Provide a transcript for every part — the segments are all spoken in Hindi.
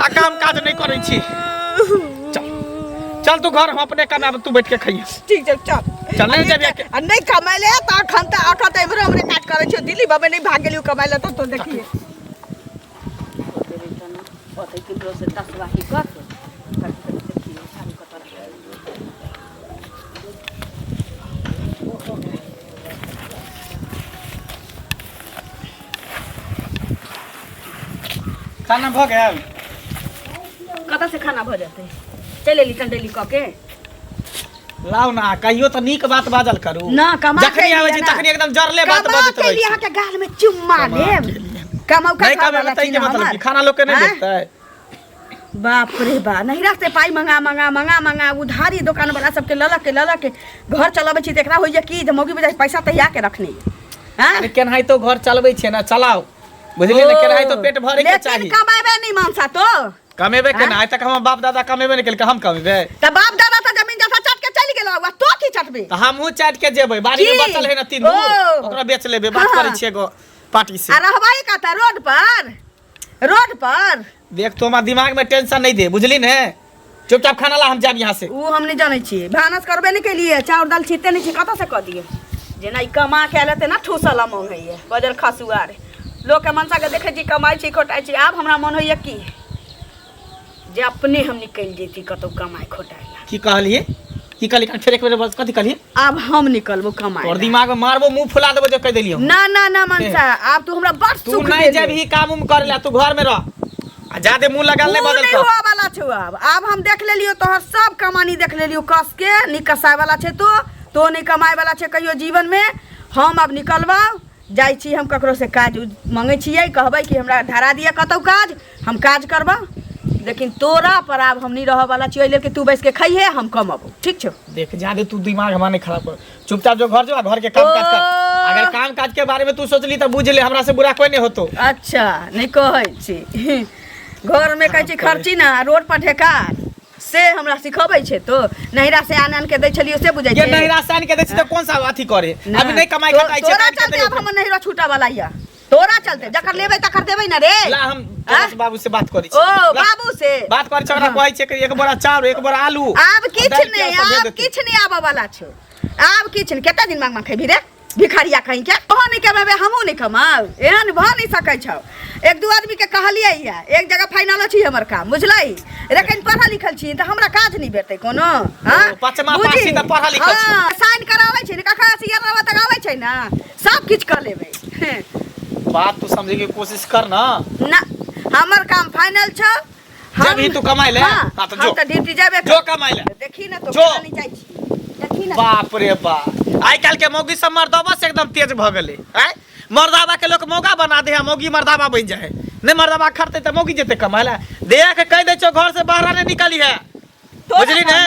आ काम काज नहीं करै छी। चल चल तू घर, हम अपने कमाब, तू बैठ के खइए। ठीक चल चल चल नहीं जेबे के नहीं कमाइले त अखन त हमरे काज करै छियो। दिल्ली बाबे नहीं भाग गेलियो कमाइले त तो देखिए ओते किलो से 10 वाही कर देखिए शाम को तरह खाना भ गेल। कत से खाना भ जाते चले ली टंडेली क के लाओ ना, कहियो तो नीक बात बाजल करू ना कमा जखनी आवे छी तखनी एकदम जरले बात बाजत रहै छी। यहां के गाल में चुम्मा लेब कमाऊ का नहीं कमाला तई के मतलब कि खाना लोग के नहीं देतै। बाप रे बा नहीं रास्ते पाई मंगा उधारी दुकान वाला सबके ललक के घर चलाबै छी त एकरा होइया की जे मौगी बजाय पैसा तैया के रखनी हां। अरे केनहाई तो घर चलबै छै ना, चलाओ बुझलिए ना, केनहाई तो पेट भरे के चाहिए। लेकिन कमाबे नहीं मानसा तो कमेबे के ना, आज तक हम बाप दादा कमेबे नहीं केल के हम कमेबे। त बाप दादा त जमीन जथा चाट के चल गेलो तो की चटबे त हमहु चाट के जेबै, बाड़ी में बचल है ना 3 गो ओकरा बेच लेबे। बात करै छिए गो पार्टी से। आ रहबाई कत रोड पर देख तो हमार दिमाग में टेंशन नहीं दे, बुझली ने। चुपचाप खाना ला, हम जाब यहाँ से। ऊ हम नहीं जानै छी, भानस करबे नहीं के लिए चाउर दाल छीते नहीं छी, कत से क दिए जेना ई कमा के लेते ना ठूसला मन होइए बजल खसुआर लोग के मनसा के देखे छी कमाई छी खोटाई छी। आब हमरा मन होइए की जे अपने हम निकल जेती कतौ कमाई खोटाई ला। की कहलिए की कहली फिर एक बेर बस कथि कहलिए? अब हम निकलबो कमाई और दिमाग में मारबो, मुंह फुला देबो जे कह देलियो। ना मनसा अब तू हमरा बड़ तू सुख नहीं जब ही काम कर ला, तू घर में रह आ जादे मुंह लगाल नहीं बदल नहीं हुआ वाला छौ। अब हम देख लेलियो तोहर सब कमानी देख लेलियो कस के निकसाय वाला छे तो नहीं कमाए वाला छे कहियो जीवन में। हम अब निकलबा जाई छी, हम ककरो से काज मांगे छियै, कहबै कि हमरा धरा दिया कतौ काज, हम काज करबा। लेकिन तोरा पर अब हम नहीं रह वाला छियै, लेकिन तू बैस के खइहे हम कमबो, ठीक छौ। देख जादे तू दिमाग हमारा नहीं खराब कर, चुपचाप जो घर जो घर के काम काज कर। अगर काम काज के बारे में तू सोचली तो बुझ ले, हमरा से बुरा कोई नहीं होतो। अच्छा नहीं कहै छी घर में कहै छी खर्ची ना, रोड पर ठेकार से हमरा सिखबै छे तो नहिरा से आन के दै छलियो से बुझै छे। ये नहिरा से आन के दै छी तो कौन सा अथी करे, अभी नहीं कमाई खटाई छे। तोरा चलते अब हम नहिरा छूटा वाला या, तोरा चलते जकर लेबै तकर देबै ना रे। ला हम तोरा बाबू से बात करै छी। ओ बाबू से बात करै छौरा कहै छे कि एक बोरा चाउर एक बोरा आलू। आब किछ नहीं आबा वाला छौ, आब किछ नहीं। केतना दिन मांग खेबी रे भिखारिया कहीं के? ओहो नहीं कमाबे हमहू नहीं कमाब, एहन भ नहीं सकै छौ। एक दू आदमी के कहलिए या एक जगह फाइनल छी हमर काम बुझलै, लेकिन पढ़ल लिखल छी त हमरा काज नहीं भेटै कोनो। हां पचमा पासी त पढ़ल लिखल छी। हां साइन कराबै छै ने, कखा सियर रहबा तक आबै छै ना, सब किछ कर लेबै। बात तू समझे की कोशिश कर ना। ना हमर काम फाइनल छ, जब ही तू कमाई ले हां तो जो हम त ड्यूटी जाबे जो कमाई ले। देखी ना तो जो। नहीं जाई छी, देखी ना। बाप रे बाप, आई काल के मौगी सब मर्दाबा से एकदम तेज भ गेले। हैं मर्दाबा के लोग मौगा बना दे, मौगी मर्दाबा बन जाए। नहीं मर्दाबा खरते त मौगी जेते कमाए ला। देख के कह दे छो घर से बाहर नहीं निकली है, बुझली ने।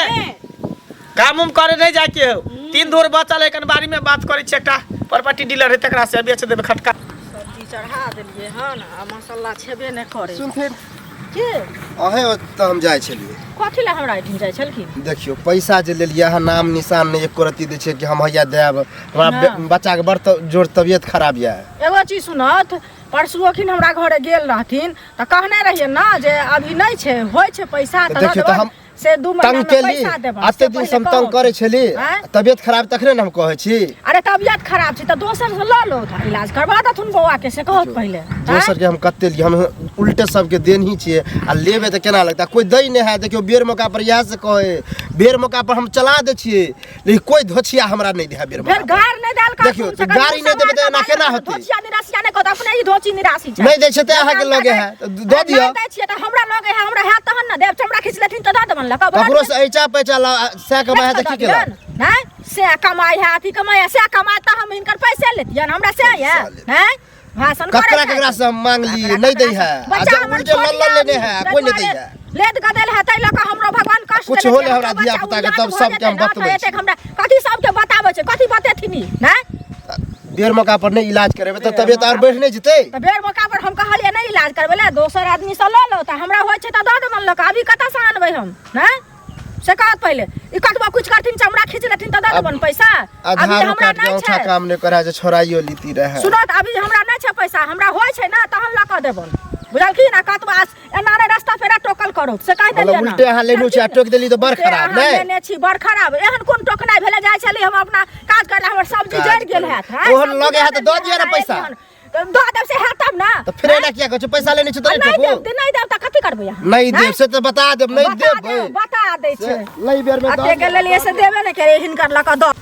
काम उम करे नहीं जाके हो, 3 धूर बचल है, बारी में बात करे छे। एकटा प्रॉपर्टी डीलर है, तकरा से बेच देबे खटका। सब्जी चढ़ा देलिए हन आ मसाला छेबे नहीं करे। सुन फिर के अहे त हम जाय छलिए। कथि ला हमरा एठिन जाय छलखिन? देखियो पैसा जे लेलिए है, नाम निशान नहीं एको रत्ती दे छे कि हम हैया देब। हमरा बच्चा के बड़ जोर तबियत खराब या। एगो चीज सुनत, परसू अखिन हमरा घरे गेल रहथिन त कहने रहिए ना जे अभी नहीं छे, होय छे पैसा त देखियो त हम से 2 महीना में पैसा देब। आते दिन हम तंग करे छली, तबियत खराब तखने न हम कहै छी। अरे तबियत खराब छी त दोसर से ल लो था, इलाज करवा दथुन बौआ के से कहत पहले। दोसर के हम कत्ते लिए, हम उल्टे सब के देन ही छिए आ लेबे त केना लगता, कोई दई नहीं है। देखियो बेर मौका पर यह से कहे, बेर मौका पर हम चला दे छिए, लेकिन कोई धोछिया हमरा नहीं दे बेर मौका। फिर गार नहीं देल का, देखियो त गाड़ी नहीं देबे त ना केना होते। धोछिया निराशिया नहीं कहत, अपने ही धोची निराशी छै। नहीं दे छते अहा के लगे है दे दियो। नहीं दै छिए त हमरा लगे है, हमरा है तहन न देब, चमड़ा खींच लेथिन त द देबन ल का। ककरो से ऐचा पैचा से कमाए त की केला? नहीं से कमाई है, अथी कमाई है, से कमाए त हम इनकर पैसे लेतियन, हमरा से है हैं भाषण करे। ककरा से हम मांग लिए नहीं दे है, आ जब उल्टे लल्ला लेने है कोई नहीं दे है। लेद गदल है तै लका हमरो भगवान कष्ट कुछ होले हमरा धिया पुता के तब सब के हम बतबै छी। हमरा कथि सब के बताबै छै, कथि बतेथिनी हैं? बेर मौका पर नहीं इलाज करेबे त तबियत और बढ़ नहीं जते। त बेर मौका पर हम कहलिए नहीं इलाज करबे ले, दोसर आदमी से ल लो त हमरा होय छै त द देबन लका। अभी कत से आनबै हम हैं से कहत पहले ई कतबा कुछ करथिन, चमड़ा खींच लेथिन त द देबन पैसा। अभी हमरा नहीं छै, काम नहीं करे जे छोराइयो लीती रहे। सुनत अभी हमरा नहीं छै पैसा, हमरा होय छै ना तहन ल क देबन, बुझल की ना। कतबा एना रे रास्ता फेरा टोक करो से कह देलियै मतलब ना उल्टे अहाँ लेनु छी आ टोक देली तो बड़ उल्टे खराब अहाँ नहीं लेने छी बड़ खराब एहन कोन टोकनाइ भेले जाइ छली हम अपना काज करे हमर सब्जी काज जरि गेल करे। हैत तोहर लगे है तो दऽ दिअ रे पैसा। दऽ देब से है तब ना तो फिर एना किया कहै छै पैसा लेने छी तो नहीं ठोको देब नहीं देब त कथि करबै अहाँ नहीं देब से तो बता देब नहीं देब बता दै छै नहीं बेर में अते के लेलिए से देबे ने करे हिनकर लक द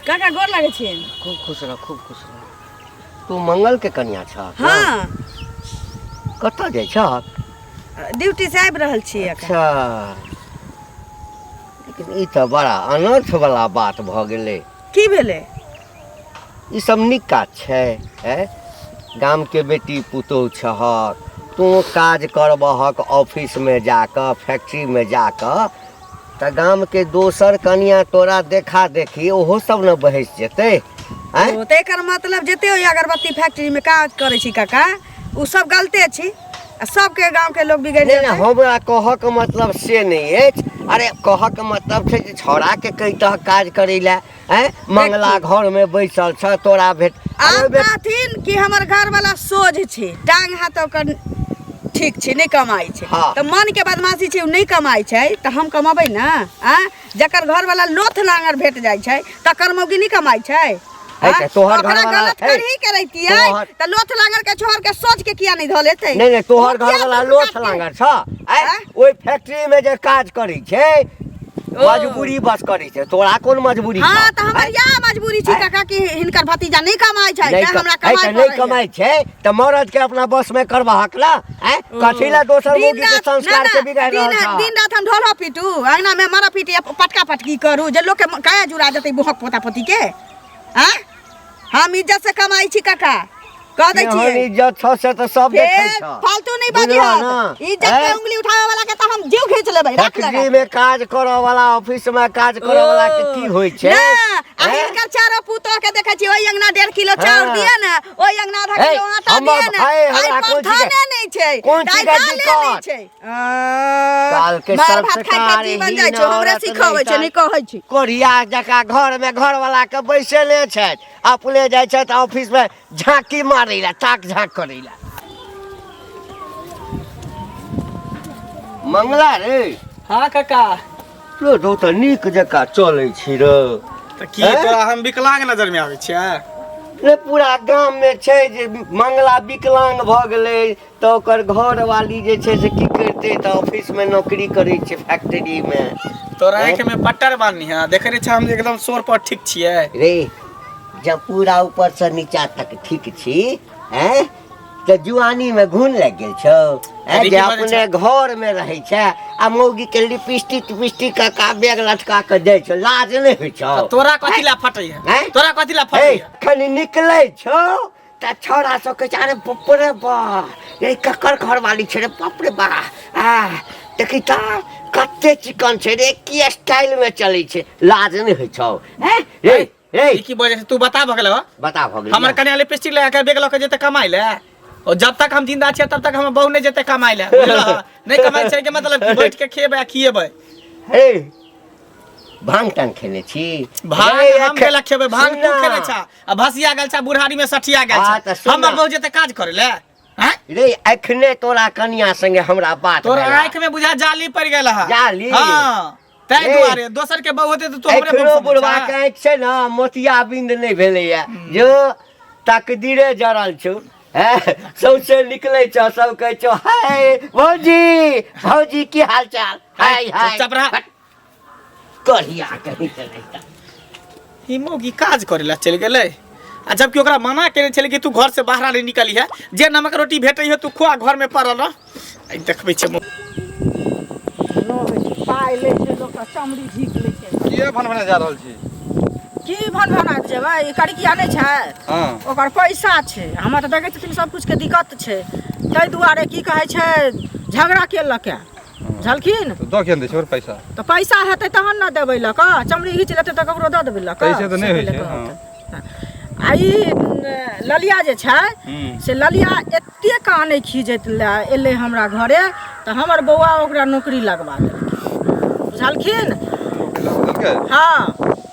काका गोर लागै छी खूब खुश रह खूब खुश रह तू मंगल के कन्या छ हाँ कतऽ जाइ छ ड्यूटी से आबि रहल छी अच्छा लेकिन ई तऽ बड़ा अनर्थ वाला बात भऽ गेलै की भेलै ई सब नीक काज छै गाम के बेटी पुतोह छहक तू काज करबहक ऑफिस में जाकर फैक्ट्री में जाकर तऽ गाम के दोसर कन्या तोरा देखा देखी ओहो सब न बहस जेतै ओ तऽ एकर मतलब जते हो अगरबत्ती फैक्ट्री में काज करै छी काका उ सब गलते छी आ सबके गांव के लोग बिगड़ नहीं नहीं हमरा कहक मतलब से नहीं अछि अरे कहक मतलब छै जे छौड़ा के कहितह काज करै ला मंगला घर में बैसल छ तोरा भेट आब कहथिन कि हमर घर वाला सोझ छै टांग हाथ ओकर ठीक छै नहीं कमाई छै हाँ। तऽ मन के बदमाशी छै उ नहीं कमाई छै तऽ हम कमाबै ना जकर घर वाला लोथ लांगर भेट जाइ छै तकर मौगी नहीं कमाई छै है तोहर घर वाला गलत है करही करैतियै तऽ लोथ लांगर के छोड़ के सोच के किया नहीं ध लेतै नहीं नहीं तोहर घर वाला लोथ लांगर छ ओई फैक्ट्री में जे काज करै छै मजबूरी बस करै छै तोरा कोन मजबूरी हाँ तऽ हमर या मजबूरी छै काका कि हिनकर भतीजा नहीं कमाई छै नहीं हमरा कमाई कमाई नहीं कमाई छै तऽ मरद के अपना बस में करबहक ला कथी ला दोसर मौगी के संस्कार के बिगाड़ रहल छ दिन रात हम ढोलो पीटू अंगना में मारा पीटी पटका पटकी करू जे लोग के काया जुड़ा देतै बुहक पोता पोती के हम इज्जत से कमाई छी काका कह दै छी हम इज्जत छ से तऽ सब देखै छ फालतू नहीं बाजी इज्जत पे उंगली उठावे वाला के त हम जीव खींच लेबै रख लगा फैक्ट्री में काज करऽ वाला ऑफिस में काज करऽ वाला के की होय छै आ हिनकर चारो पुतो के देखै छी ओइ अंगना 1.5 किलो चाउर दिए ना ओइ अंगना आधा किलो आटा दिए ना हमरा कोन चीज नहीं छै कोन चीज के दिक्कत छै काल के संस्कार बन जाइ छै हमरे सिखाबै छै नहीं कहै छी कोरिया जका घर में घर वाला के बैसेले छै अपने जाइ छै ऑफिस में झांकी मारै ला ताक झांक करै ला मंगला रे हाँ काका तो तऽ नीक जका चलै छी रे तऽ की तोरा हम विकलांग नजर में आबै छियै रे पूरा गांव में छै जे मंगला विकलांग भ गेलै तऽ ओकर घर वाली जे छै से की करतै तऽ ऑफिस में नौकरी करै छै फैक्ट्री में तोरा आँख में पट्टर बानी है देखे रे हम एकदम सोर पर ठीक छियै रे जब पूरा ऊपर से नीचा तक ठीक छी तो जुआनी में घून लग गेल छौ जे अपने घर में रहे छै आ मौगी के लिपस्टिक का बैग लटका के दे छौ लाज नहीं होइ छौ तोरा कथी ला फटै है तोरा कथी ला फटै है खनी निकलै छौ त छोड़ा सब के अरे बाप रे बा ये ककर घर वाली छै रे बाप रे बा देखी ता कते चिकन छै रे की स्टाइल में चलै छै लाज नहीं होइ छौ रे की बोले तू बता भगले हो बता भगले हमर कन्या लिपस्टिक लगा के बैग लके जेते कमाई ले और जब तक हम जिंदा छियै तब तक हम बहु नहीं जेते कमाई ले नहीं कमाई छै के मतलब बैठ के खेबे खिएबे हे भांग टांग खेले छी भांग हम केला खेबे भांग तू खेले छ आ भसिया गेल छ बुढ़ारी में सठिया गेल छ हम बहु जेते काज करे ले रे अखने तोरा कन्या संगे हमरा बात तोरा आंख में बुझा जाली पड़ गेल है जाली हां तै दुआरे दोसर के बहु होते तो हमरे बहु बुढ़वा के आंख छै ना मोतिया बिंद नहीं भेलैया जो तकदीरे जरल छौ सौसे निकले छ सब कहै छौ हाय भौजी की हाल चाल हाय हाय चुप रह करिया कहीं चलैता ई मौगी काज करेला चल गेलै आ जबकि ओकरा मना करे छले कि तू घर से बाहर नहीं निकली है जे नमक रोटी भेटै है तू खुआ घर में पड़ल आई देखबै छै पाइ ले छै लोक चमड़ी झीक ले छै के भनभना जा रहल छी की भनभना जेबै ई कड़किया नहीं छै हां ओकर पैसा छै हमरा तऽ देखै छथिन सब कुछ के दिक्कत छै तै दुआरे की कहै छै झगड़ा केलक झलखिन तो दऽ केन दै छै और पैसा तऽ पैसा हेतै तहन न देबै लक चमड़ी घीच लेतै तऽ ककरो दऽ देबै लक पैसे तऽ नहि होइ छै आ ई ललिया जे छै से ललिया एते कानै खीजैत एलै हमरा घरे तऽ हमर बौआ ओकरा नौकरी लगवा देलकै बुझलखिन हाँ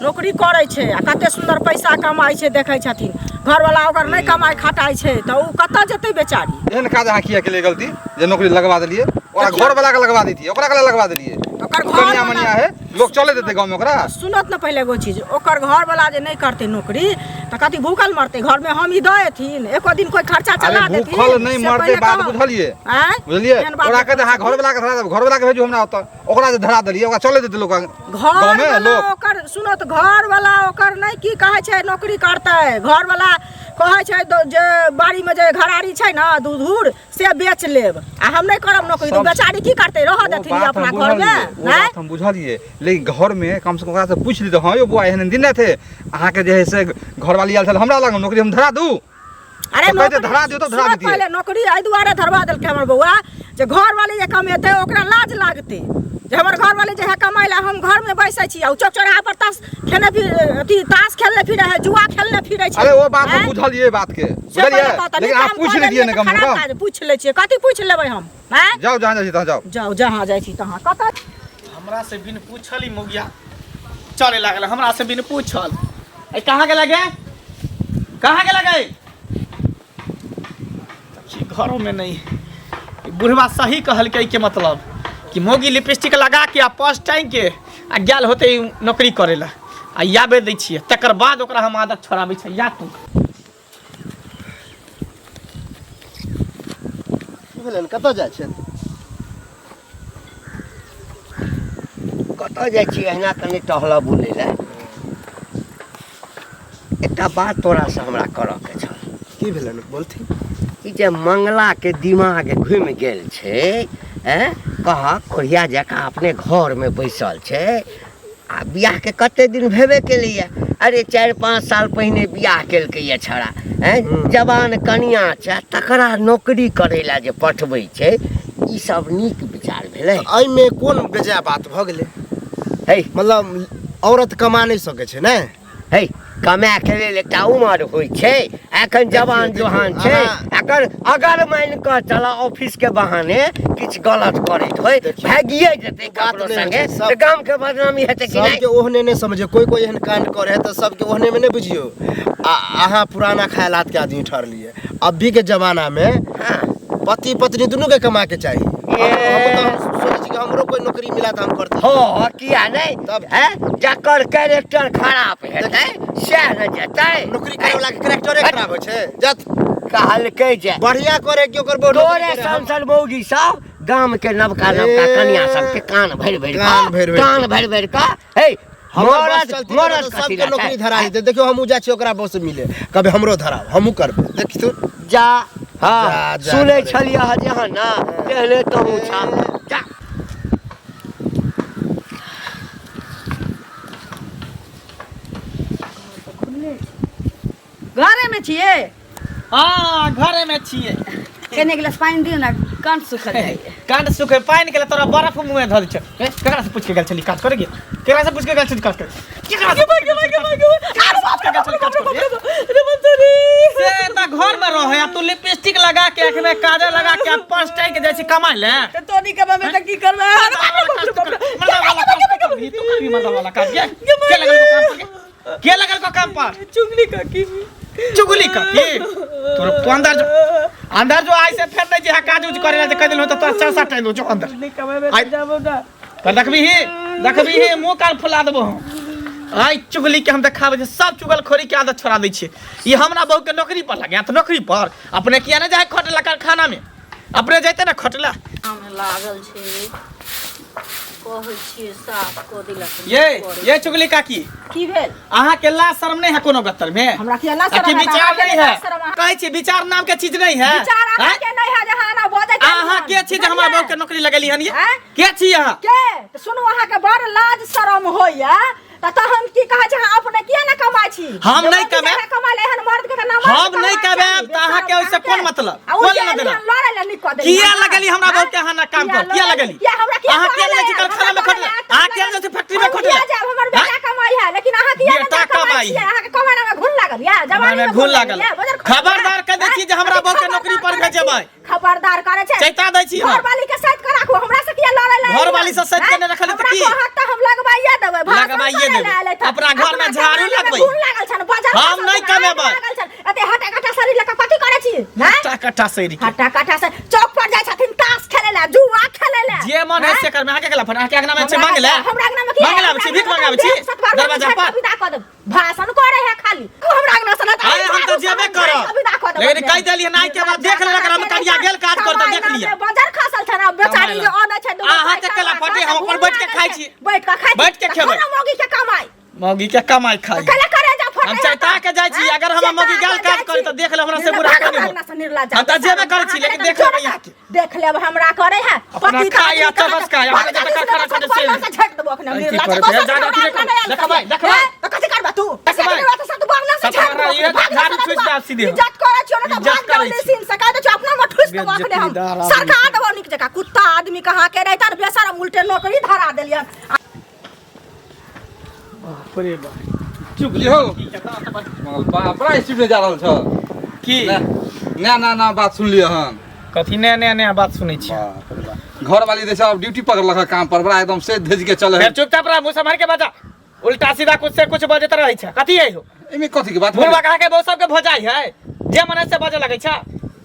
नौकरी करै छै आ कते सुंदर पैसा कमाइ छै देखै छथिन घर वाला ओकर नहीं कमाई खटाई छै तो उ कतऽ जेतै बेचारी। एहन काज अहाँ किया केलिए गलती जे नौकरी लगवा देलिए ओकरा घर वाला के लगवा दैतिए ओकरा के लगवा देलिए ओकर कनिया घर मनिया है लोग चले देते गांव में ओकरा। सुनत न पहले एगो चीज ओकर घर वाला जे नहीं करते नौकरी तो कथी भूखल मरते घर में हम ही दएथिन एको दिन कोई खर्चा अरे चला देथिन। भूखल नहीं से मरते पहिले बात कहो। बुझलिए आँय? बुझलिए एहन बात ओकरा कहते हाँ घर वाला के धरा देब घर वाला के भेजू हमरा ओतऽ ओकरा जे धरा देलिए ओकरा चले देते लोग गांव घर में वाला लोग। ओकर सुनत घर वाला ओकर नहीं की कहे छै नौकरी करते घर वाला कहे छै जे बाड़ी में जे घरारी छै ना दूध से बेच लेब आ हम नहीं करब नौकरी तो सब- बेचारी की करते रह देथिन अपना घर में। वो बात हम बुझलिए लेकिन घर में कम से कम ओकरा से पूछ ली तो हाँ यो बुआ एहन दिन नहीं थे अहाँ के जे है से घर वाली आयल छल हमरा लग नौकरी हम धरा दू अरे तो कहते नौकरी- धरा दियो तो धरा सुनत दितिए। पहले नौकरी एहि दुआरे धरवा देलकै हमर बौआ जे घर वाली जे कमेतै ओकरा लाज लागतै जे हमर घर वाली जे है कमाइ ला हम घर में बैसै छी आ उ चौक चौराहा पर ताश खेले अथी ताश खेलने फिरे है जुआ खेलने फिरे छै। अरे वो बात हम आँय? बुझलिए बात के से बुझलिए पहिले कहता, लेकिन नहीं आप काम पूछ कर लीजिए लेलियै ना तऽ कम से खराब कम काज पूछ लै छियै कथी पूछ लेबै हम। आँय? जाओ जहाँ जाइ छी तहाँ जाओ जाओ जहाँ जाइ छी तहाँ कतऽ हमरा से बिन पूछल ही मुगिया चले लागल हमरा से बिन पूछल। ए कहाँ गेला गे कहाँ गेला गे घरों में नहीं। ई बुढ़वा सही कहलकै के मतलब कि मोगी लिपस्टिक लगा के आ पर्स टांग के आ गेल होते ई नौकरी करे ला आ याबे दै छियै तकर बाद ओकरा हम आदत छोड़ाबै छै या तू भेलन कतऽ जाइ छै कतऽ जाइ छी अहिना कनि टहलऽ बुलै लए। एकटा बात तोरा से हमरा करऽ के छल की भेलन बोलथी ई जे मंगला के दिमाग घुमि गेल छै कह कोढ़िया जकाँ अपने घर में बैसल छै आ बियाह के कते दिन भेबे केलिए अरे 4-5 साल पहिने बियाह केलकै ये छड़ा जवान कनिया छै तकरा नौकरी करै ला जे पठबै छै ई सब नीक विचार भेलै। एहिमे कोन बेजा बात भऽ गेलै है मतलब औरत कमा नहि सकै छै ने है कमाए के लेल एकटा उमर होइ छै एखन जवान जोहान छै एकर अगर मान कऽ चला ऑफिस के बहाने किछु गलत करैत होय भागिए जेतै ककरो नहीं संगे होइ छै, सब- तऽ गाम के बदनामी हेतै कि सबके नहीं। ओहने नहि समझे कोई कोई एहन कांड करे है तो सबके ओहने में नहीं बुझियो अहाँ पुराना ख्यालात के आदमी ठहरलिए अभी के जमाना में हाँ पति पत्नी दोनों के कमा के चाहिए हम तो सोचे छी कि हमरो कोई नौकरी मिला तो हम करते हो किया नहीं तब- है जकर कैरेक्टर खराब हेतै सएह न जेतै नौकरी करे वाला के कैरेक्टरे खराब होइ छै जत कहलकै जे बढ़िया करे कि ओकर बहुत तोरे संसद मौगी सब गाम के नवका नवका कन्या सबके कान भरि भरि कान भरि भरि कान भरि भरि कऽ हे हमर बस मरद चलती मरद तो कथी सबके नौकरी लेतै? धरा देते देखियो हम जा छी ओकरा बस मिले कभी हमरो धराओ हमहू करबे देखी तू जा हाँ जा सुनै करे। छलियै हँ जे हाँ ना तेहने तहूँ छा जा घरे में छिए हाँ घरे में छिए कने गिलास पानी दियो ना कंठ सुखल जाइए कांड सुखे पानी के लिए तोरा बर्फ मुंह में धल छ केकरा से पूछ के गेल छली काज करे गे केकरा से पूछ के गेल छली काज करे केकरा से पूछ के गेल छली काज करे से त घर में रहे आ तू लिपस्टिक लगा के आंख में काजल लगा के पर्स टांग के जाय छी कमाई ले तो नी के में त की करबे मर्दा वाला काज के लगल को काम पर के लगल को काम पर चुगली का की चुगली का की तोर अंदर जो आई से फेर नहीं जे काज उज करे जे कदिल हो त तोरा 4-7 टाइम दो जो अंदर नहीं कमाए में जाबो ना पर देखबी ही मुंह कान फुला देबो हम आई चुगली के हम देखाबे छै सब चुगल खोरी के आदत छोड़ा दै छै ई हमरा बहू के नौकरी पर लगे त नौकरी पर अपने किया न जाए खटला कारखाना में अपने जैते ना खटला आमे लागल छै कहै छियै साफ कऽ देलक ये चुगली काकी की भेल अहाँ के ला शर्म नहीं है कोनो गत्तर में हमरा की अल्लाह अथी शर्म है, विचार हमरा नहीं के है शर्म है। कहै छी विचार नाम के चीज नहीं है विचार अहाँ हैं? के नहीं है जहाँ ना बोझे अहाँ के छी जे हमरा बहू के नौकरी लगेली हन ये हैं? के छी अहाँ के तो सुनू अहाँ के बड़ लाज शरम होइया त हम की कहै छै अहाँ अपने किया ना कमाई छी हम नहीं कमाए। कमाई ले हन मर्द के त नाम हम नहीं कमाएब त अहाँ के ओइसे कोन मतलब कोन लेना देना लड़े ले निक दे किया लगली हमरा बहू के अहाँ ना काम पर किया लगली किया हमरा किया अहाँ के ले कल खाना में खटले अहाँ के ले फैक्ट्री में खटले किया जाब हमर बेटा कमाई है लेकिन अहाँ किया बेटा कमाई है। अहाँ के कमाई में घुन लागल या जवानी मैंने में घुन लागल खबरदार कर दै छी जे हमरा बहू के नौकरी पर भेजबै खबरदार करे छै चैता दै छी हम घर वाली के साथ करा को हमरा से किया लड़े ले घर वाली से साथ केने रखली त की हमरा कहत हम लगबाइए देबै लगबाइए देबै। अपना घर में झाड़ू लगबै। घुन लागल छन बाजार हम नहीं कमेबै। एते ना कट्ठा सही के हटा कटा से चौक पर जाय छथिन ताश खेले ला जुआ खेले ला जे मन है से कर में आके गेला फन आके अंगना में से मांग ले हमरा अंगना में की मांग ले छी भीख मांगाबे छी दरवाजा पर विदा क दे भाषण करे है खाली हमरा अंगना से ना आए हम तो जेबे करब लेकिन कह देलिए नाइ के बाद देख ले हम करिया गेल काज करत देख लिया बाजार खसल छ ना बेचारी जे आने छै आहा के केला फटे हम अपन बैठ के खाइ छी बैठ के खाइ बैठ के खेबै मौगी के कमाई मौगी के कमाई खाई कले करे जा फटे हम चाहता के जाय छी अगर हम मौगी गाल काज करे तो देख ले हमरा से बुरा कोनी हो हम त जेबे करे छी लेकिन देख ले यहां के देख ले हमरा करे है अपना खाई आता बस खाई हम जे तक खरा छोड़ से झट देबो के निर्लज देखबै देखबै तो कथि करबा तू देखबै तो सब बांगला से सब हमरा ये झाड़ू छुस दे सीधे इज्जत करे छियो ना इज्जत भाग करै जाओ छी। सीन सका दे छ अपना में ठुस देबो के हम सरकार देबो निक जका कुत्ता आदमी कहां के रहता और बेसरम उल्टे नौकरी धरा देलियन बापरे बा चुप की हो मंगल बड़ा स्पीड में जा रहल छ की ना ना ना बात सुन लियो हन कथी ने ने ने बात सुनै छी घर वाली देख अब ड्यूटी पकड़ लगा काम पर बड़ा एकदम से भेज के चले फिर है चुपचाप रह मुंह संभाल के बजा उल्टा सीधा कुछ से कुछ बजत रहै छै कथी है हो एमे कथी के बात बुढ़वा कहा के बहुत सबके भजाई है जे मने से बजे लगै छै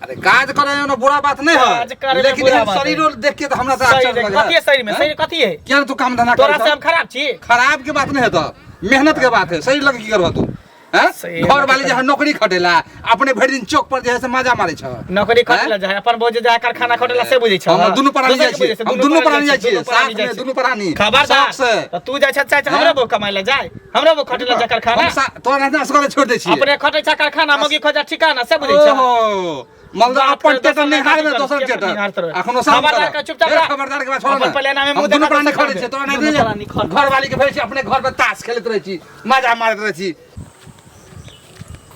अरे काज करे ना बुरा बात नहीं काज करे है में लेकिन बुरा हम बात है। शरीर देख के तो हमरा से सही आश्चर्य है, लगा कथी है शरीर में सही कथी है क्या तू काम धंधा तोरा कर से हम खराब छी खराब के बात नहीं है तो मेहनत के बात है सही लगे की करबा तू हैं सही घर है, वाली मतलब- जहाँ नौकरी खटेला अपने भरि दिन चौक पर जे है से मजा मारे छ नौकरी खटेला जाय अपन बोझे जाय कारखाना खटेला से बुझै छ हम दुनु प्राणी जाय छी हम दुनु प्राणी जाय छी साथ साथ में दुनु प्राणी खबरदार से त तू जाय छ चाहे हमरो बो कमाई ले जाय हमरो बो खटेला जाय कारखाना तोरा ना सकर छोड़ दे छी अपने खटे छ कारखाना मगी खोजा ठिकाना से बुझै छ ओहो मल्दा अपन टेटर निहार में दोसर टेटर अखनो सब खबरदार का चुपचाप रह खबरदार के बात छोड़ अपन पहले नामे मुंह दुनु देखा प्राणी दोसर खड़े छै तोरा दुनु नहीं प्राणी खड़े। घर वाली के भेज छी अपने घर पे ताश खेलत रहे छी मजा मारत रहे छी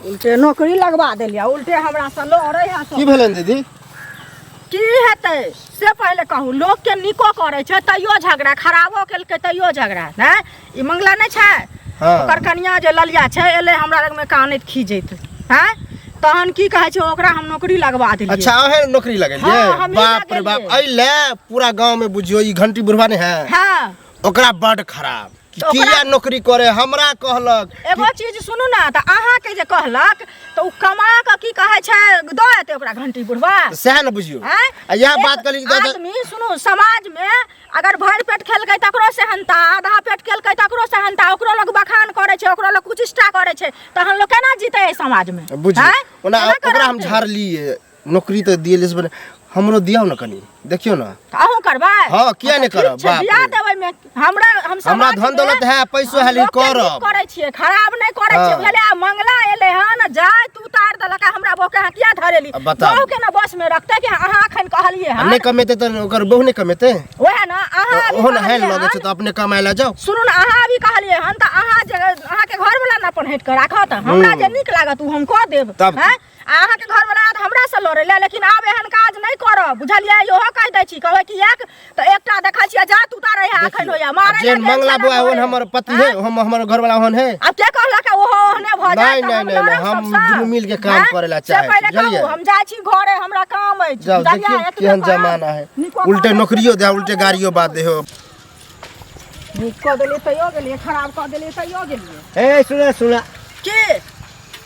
उल्टे नौकरी लगवा देलिया उल्टे हमरा से लड़ै है की भेलन दीदी की हेतै से पहले कहू लोग के निको करे छै तैयो झगड़ा खराबो केलकै तैयो झगड़ा नै ई मंगला नै छै हाँ। ओकर कनिया जे ललिया छै एले हमरा लग में कानैत खीजैत हैं तहन की कहै छै ओकरा हम नौकरी लगवा देलियै अच्छा अहे नौकरी लगेलिए हाँ, हमही बाप रे बाप लगेलियै। अइले पूरा गांव में बुझियो ई घंटी बुढ़वा ने है हाँ ओकरा बड खराब कि तो ओकरा- किया नौकरी करे हमरा कहलक एगो चीज सुनू ना त अहाँ के जे कहलक तो उ कमा के की कहै छै द एतै ओकरा घंटी बुढ़वा सएह न बुझियो हैं? आ यह एक बात कहली कि दादा आदमी सुनू समाज में अगर भरि पेट खेलकै तकरो से हनता आधा पेट खेलकै तकरो से हनता ओकरो लोग बखान करे छै ओकरो लोग कुचिष्टा करे छै तहन लोग केना जीतै एहि समाज में बुझियो हैं? ओना केना ओकरा हम करतै? झाड़लिए नौकरी तो दिए हमरो दियाओ न कनी देखियो न अहूँ करबै हाँ, किया नहि ठीक करब, छै, बाप रे। बियाह देबै में हमरा हम हमरा समाज धन में दौलत है पैसो है लोकके करब नीक करै छियै खराब नहि करै छियै हाँ। बुझलियै आ मंगला एलै हन जाय तू तार देलक हमरा बहू के अहाँ किया धरेली अब बताउ। बहू के न बस में रखतै कि अहाँ अखन कहलियै आ हन नहीं कमेते तो ओकर बहू नहीं कमेते ओहे न अहाँ अभी ओहन है कहलियै लगे हन, छै तो अपने कमाए ला जाओ सुनू ना अहाँ अभी कहलियै हन त अहाँ जे अहाँ के घर वाला न अपन हट के राखत हमरा जे नीक लागत उ हम कह देब तब हैं अहाँ के घर वाला हमरा से लड़े ले लेकिन आब एहन काज नहीं करब बुझलियै इहो कह दै छी कहबै कि एक त एकटा देखै छियै जा तू तारे है अखन होया मारे जे मंगला बुआ ओहन हमर पति है हम हमर घर वाला ओहन है अब के कहलक ओहो ओहने भ जाय नहीं, नहीं, नहीं, लड़ब हम सबसँ। दुनू मिल के काम हैं? करै ला से चाहै छी, पहिले कहू, बुझलियै? हम जाइ छी घरे हमरा काम अछि जाओ बुझलियै? देखियो एतबे केहन कहब। जमाना है नीको उल्टे कऽ नौकरियो दे उल्टे गाड़ियो बात दे हो नीक कऽ देलियै तैयो गेलियै खराब कऽ देलियै तैयो गेलियै ए सुना सुना की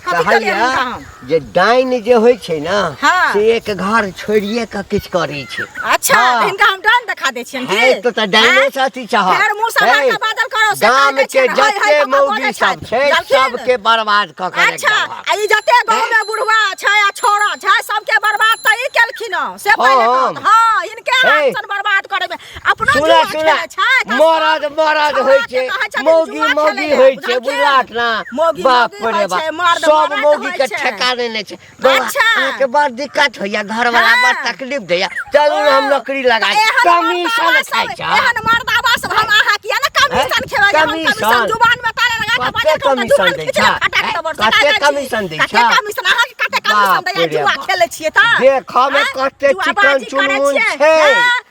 कथी केलियै कहलिया हुनका हम? जे डाइन जे होइ छै ना हाँ। से एक घर छोड़िए के किछ करै छै अच्छा हाँ। हिनका हम डान देखा दै छियनि है तो त डाइनो हैं? साथी चाह फेर मुँह समार के बादल करो से गाम कहै के छियनि, हाय, हाय जते कऽ कऽ मौगी बोलै सब छथि। छै जलखिन? सबके बर्बाद क के अच्छा आ ई जते गाँव में बुढ़वा छै आ छोरा छै सबके बर्बाद त ई केलखिन हँ से पहिले हाँ। कहत। हाँ इनके हे। हाथन बर्बाद करे में अपना सुना जुआ सुना खेलै छै तऽ मरद मरद छोरा होइ के छै कहै छथिन मौगी जुआ मौगी खेलै होइ लए, छै बुझलखिन? बुझलाट ना मौगी बाप मौगी रे होइ बाप छै, मर्द सब मर्द मौगी होइ के छै। ठेका देने छै अच्छा। अहाँके बड़ दिक्कत होइया घर वाला हाँ। बड़ तकलीफ दैया चलू हम नौकरी लगा कमीशन खाइ छ एहन मर्दावा सब हम अहाँ किया ना कमीशन खेबै हम कमीशन? कमीशन जुबान में ताले लगा के कते कमीशन दै छ? कते कमीशन दै छ? कते कमीशन अहाँ के कते कमीशन बाप दैया रे जुआ बाप। खेलै छियै त देखऽ में कते चिकन चुनमुन छै।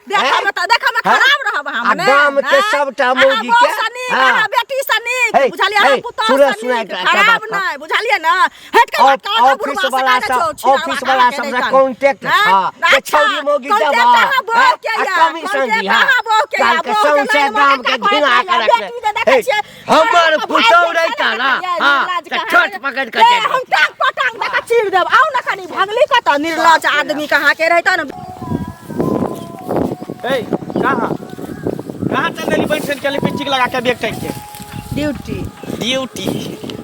देखा में खराब रहब हम ने गाम के सबटा मौगी के हां बेटी सनी हे, बुझलिए हे, हम पुतौ सुने, सनी सुने, एकटा खराब बात नहीं बुझलिए ना हट के बात का ऑफिस वाला सब कांटेक्ट था के छौरी मौगी देबा कमीशन दिया काल के सौंसे गाम के घिना के रखले हमर पुतौ रहता ना हां के छोट पकड़ के दे हम टांग पटांग देख चीर देब आउ ना कनी भगली कत निर्लज आदमी कहां के रहता ना ए कहाँ चल देली बैठ के लिपस्टिक लगा के बैग टाइट के ड्यूटी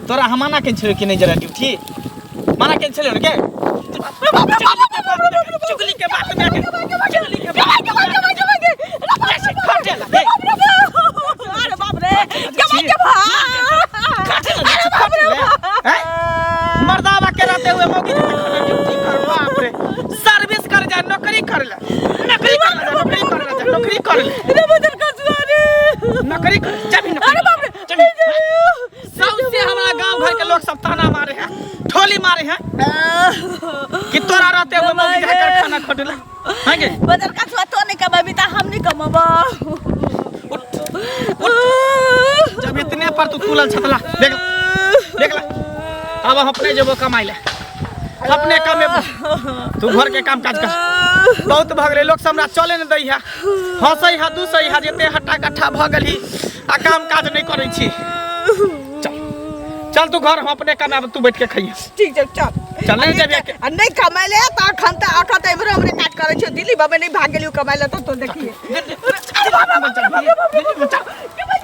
तोरा हमाना के छलो कि नहीं जरा ड्यूटी माना के छलो के चुगली के बात में चुगली के बात कैसे खटे लगे अरे बाप रे के मर्दावा के रहते हुए मौगी ड्यूटी कर बाप रे सर्विस कर जा नौकरी कर ले नौकरी कर ले इधर बदल कसवारे नौकरी कर जा भी नौकरी अरे बाप रे सबसे हमारा गांव घर के लोग सब ताना मारे हैं ठोली मारे हैं कि तोरा रहते हुए मौगी जाकर खाना खोटला हैं गे बदल कसवा तो नहीं कमाबी त हम नहीं कमाबा जब इतने पर तू तुलल छतला देख ला अब हम अपने जबो कमाई ले अपने कमेबो तू घर के काम काज कर बहुत भगले लोग हमरा चले न दै है हंसै है दुसै है जते हट्टा कट्ठा भ गेली आ काम काज नहीं करै छी चल तू घर हम अपने कमाब तू बैठ के खइए ठीक है चल नहीं जेबे के नहीं कमाई ले त अखन त अखत एबरे हमरे काट करे छ दिल्ली बाबे नहीं भाग गेलियो कमाई ले तो देखिए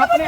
अपने